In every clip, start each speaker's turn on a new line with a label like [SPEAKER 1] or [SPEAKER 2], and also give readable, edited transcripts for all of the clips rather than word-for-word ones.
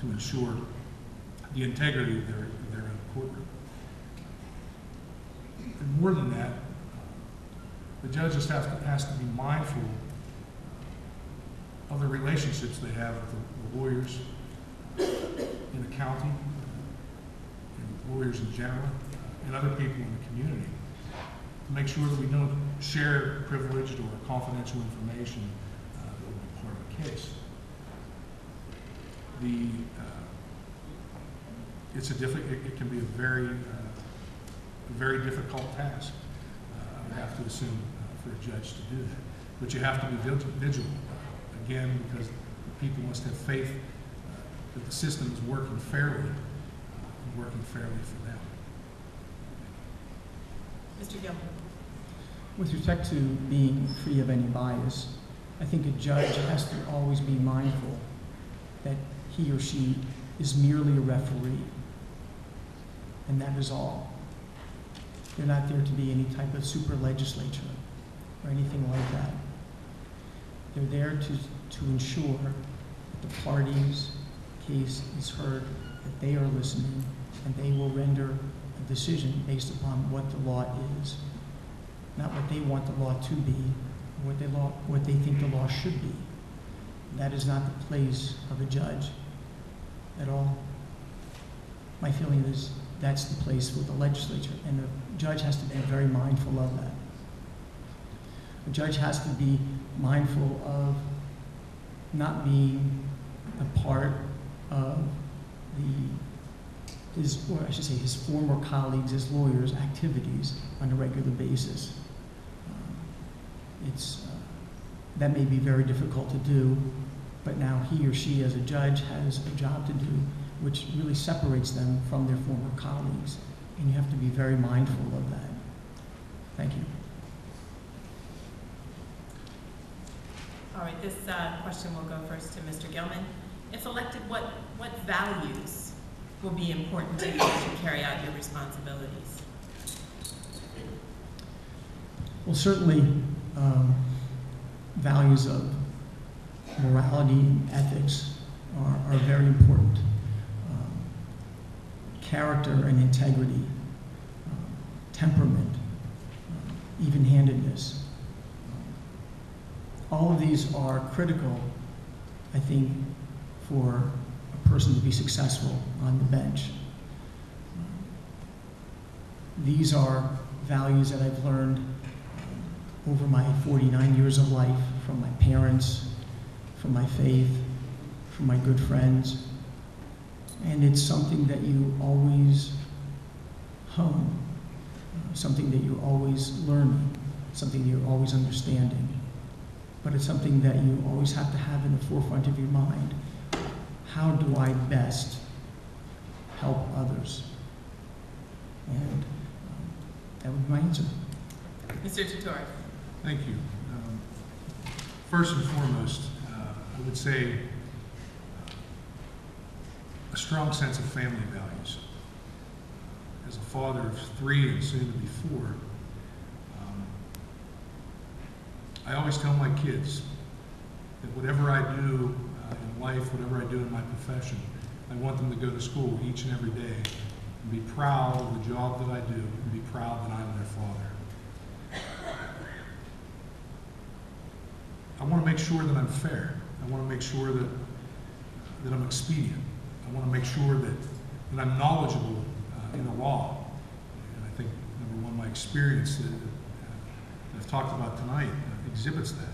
[SPEAKER 1] to ensure the integrity of their own courtroom. And more than that, the judge just has to be mindful of the relationships they have with the lawyers in the county, and lawyers in general, and other people in the community, to make sure that we don't share privileged or confidential information that would be part of the case. It can be a very difficult task. I would have to assume for a judge to do that, but you have to be vigilant. Again, because people must have faith that the system is working fairly, for them.
[SPEAKER 2] Mr. Gilman.
[SPEAKER 3] With respect to being free of any bias, I think a judge has to always be mindful that he or she is merely a referee, and that is all. They're not there to be any type of super legislature or anything like that. They're there to ensure that the party's case is heard, that they are listening, and they will render a decision based upon what the law is, not what they want the law to be, or what they think the law should be. That is not the place of a judge at all. My feeling is that's the place with the legislature, and the judge has to be very mindful of that. The judge has to be mindful of not being a part of his former colleagues as lawyers' activities on a regular basis. That may be very difficult to do, but now he or she as a judge has a job to do which really separates them from their former colleagues, and you have to be very mindful of that. Thank you.
[SPEAKER 2] All right, this question will go first to Mr. Gilman. If elected, what values will be important to you as you carry out your responsibilities?
[SPEAKER 3] Well, certainly values of morality and ethics are very important. Character and integrity, temperament, even-handedness. All of these are critical, I think, for a person to be successful on the bench. These are values that I've learned over my 49 years of life from my parents, from my faith, from my good friends. And it's something that you always hone, something that you're always learning, something you're always understanding. But it's something that you always have to have in the forefront of your mind. How do I best help others? And that would be my answer.
[SPEAKER 2] Mr. Tutori.
[SPEAKER 1] Thank you. First and foremost, I would say a strong sense of family values. As a father of 3 and soon to be 4, I always tell my kids that whatever I do in life, whatever I do in my profession, I want them to go to school each and every day and be proud of the job that I do and be proud that I'm their father. I want to make sure that I'm fair. I want to make sure that I'm expedient. I want to make sure that I'm knowledgeable in the law. And I think, number one, my experience that I've talked about tonight exhibits that.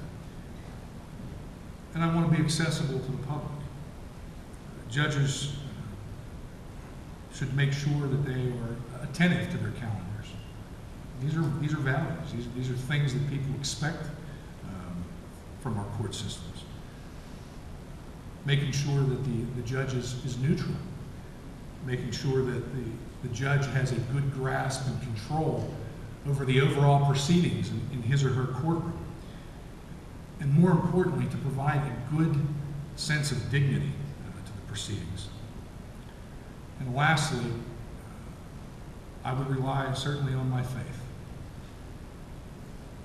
[SPEAKER 1] And I want to be accessible to the public. Judges should make sure that they are attentive to their calendars. These are values. These are things that people expect from our court systems. Making sure that the judge is neutral. Making sure that the judge has a good grasp and control over the overall proceedings in his or her courtroom. And more importantly, to provide a good sense of dignity to the proceedings. And lastly, I would rely certainly on my faith.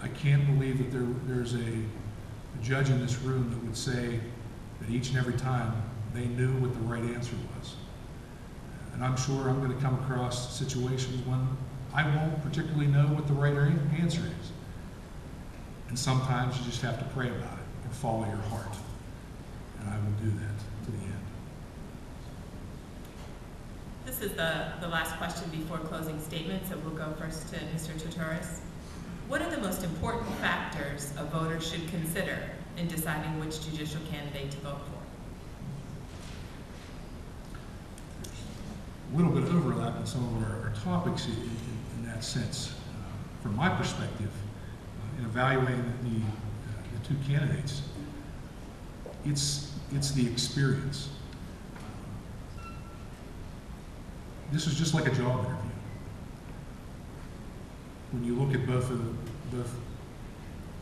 [SPEAKER 1] I can't believe that there's a judge in this room that would say that each and every time They knew what the right answer was. And I'm sure I'm going to come across situations when I won't particularly know what the right answer is. And sometimes you just have to pray about it or follow your heart. And I will do that to the end.
[SPEAKER 2] This is the last question before closing statement, so we'll go first to Mr. Tutoris. What are the most important factors a voter should consider in deciding which judicial candidate to vote for?
[SPEAKER 1] A little bit of overlap in some of our topics in that sense. From my perspective, in evaluating the two candidates, it's the experience. This is just like a job interview. When you look at both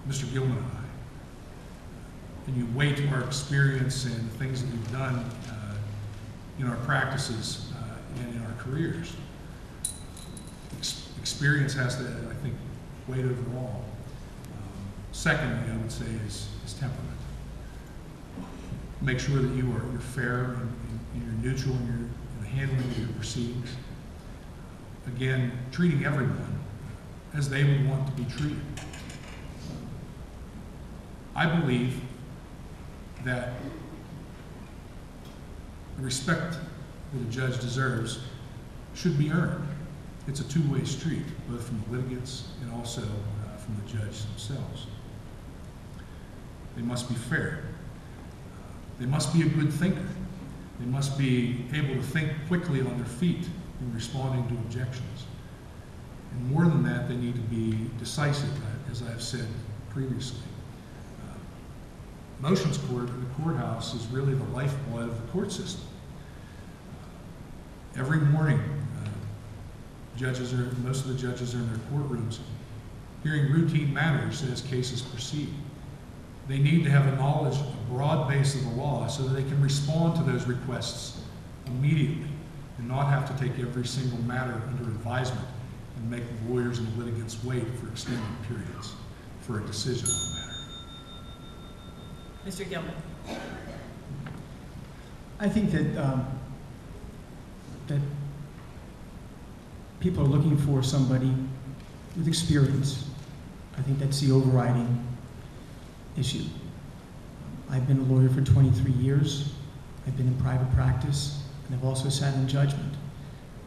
[SPEAKER 1] Mr. Gilman and I, and you weigh our experience and the things that we've done in our practices and in our careers, experience has to, I think, weigh overall. Secondly, I would say is temperament. Make sure that you're fair and you're neutral in the handling of your proceedings. Again, treating everyone as they would want to be treated. I believe that the respect that a judge deserves should be earned. It's a two-way street, both from the litigants and also from the judge themselves. They must be fair. They must be a good thinker. They must be able to think quickly on their feet in responding to objections. And more than that, they need to be decisive, as I've said previously. Motions court in the courthouse is really the lifeblood of the court system. Every morning, most of the judges are in their courtrooms hearing routine matters as cases proceed. They need to have a knowledge, a broad base of the law so that they can respond to those requests immediately and not have to take every single matter under advisement and make the lawyers and the litigants wait for extended periods for a decision on the matter.
[SPEAKER 2] Mr. Gilman.
[SPEAKER 3] I think that that people are looking for somebody with experience. I think that's the overriding issue. I've been a lawyer for 23 years. I've been in private practice, and I've also sat in judgment.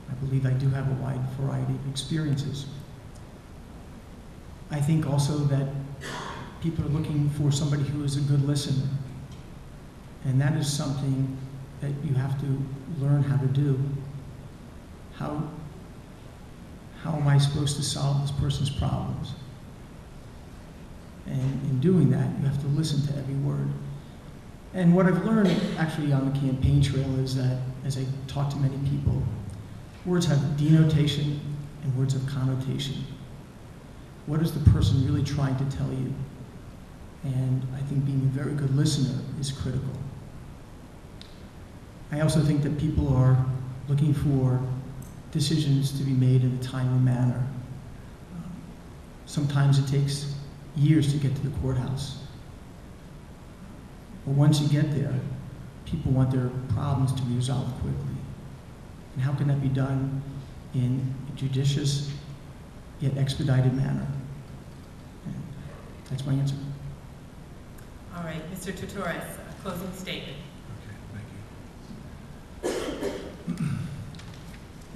[SPEAKER 3] I believe I do have a wide variety of experiences. I think also that people are looking for somebody who is a good listener, and that is something that you have to learn how to do. How am I supposed to solve this person's problems? And in doing that, you have to listen to every word. And what I've learned actually on the campaign trail is that as I talk to many people, words have denotation and words have connotation. What is the person really trying to tell you? And I think being a very good listener is critical. I also think that people are looking for decisions to be made in a timely manner. Sometimes it takes years to get to the courthouse. But once you get there, people want their problems to be resolved quickly. And how can that be done in a judicious yet expedited manner? And that's my answer.
[SPEAKER 2] All right, Mr. Tutoris, closing statement.
[SPEAKER 1] Okay, thank you.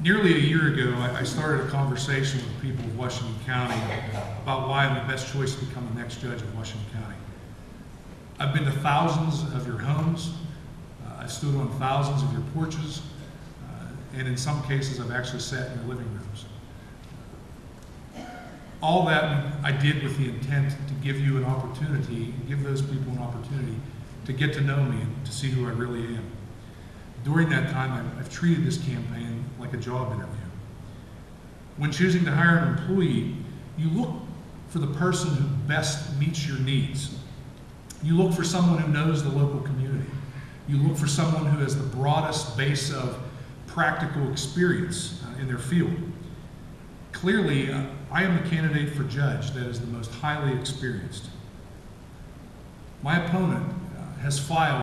[SPEAKER 1] Nearly a year ago, I started a conversation with people of Washington County about why I'm the best choice to become the next judge of Washington County. I've been to thousands of your homes. I've stood on thousands of your porches. And in some cases, I've actually sat in your living rooms. All that I did with the intent to give you an opportunity, give those people an opportunity to get to know me and to see who I really am. During that time, I've treated this campaign like a job interview. When choosing to hire an employee, you look for the person who best meets your needs. You look for someone who knows the local community. You look for someone who has the broadest base of practical experience in their field. Clearly, I am the candidate for judge that is the most highly experienced. My opponent has filed